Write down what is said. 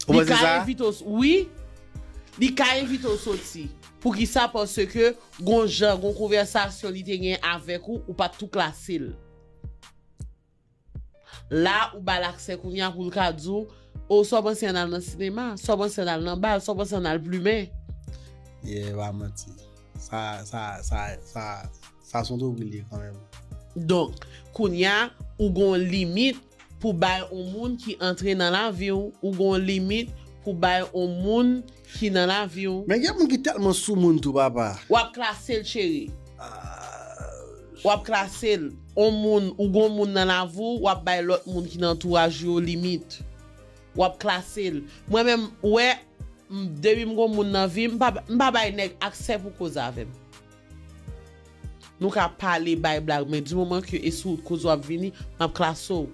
Li ka invite au sorti. Pour qui ça parce que gon conversation li te gen avec ou pas tout classer. Là ou ba l'accès kounya pour le kadou ou so bon c'est dans le cinéma, so bon c'est dans le bar, so bon c'est dans le plumet. Yeah, va mentir. Ça sont oubliés quand même. Donc, kounya ou gon limite pour bay un monde qui entre dans l'avion ou gon limite pour bay un monde qui dans l'avion. Mais il y a moun qui tellement sous moun tout papa. Ou ap klasser chéri. Ou ap klasser on moun ou gon moun dans la vou ou ap bay l'autre moun qui dans entourage yo limite. Ou ap klasser. Moi même ouais depuis m'gon moun nan vie m'pa bay nèg accès pour cause avec. Nous ka parler bay blague mais du moment que et sous cause ou ap vini m'a klasso.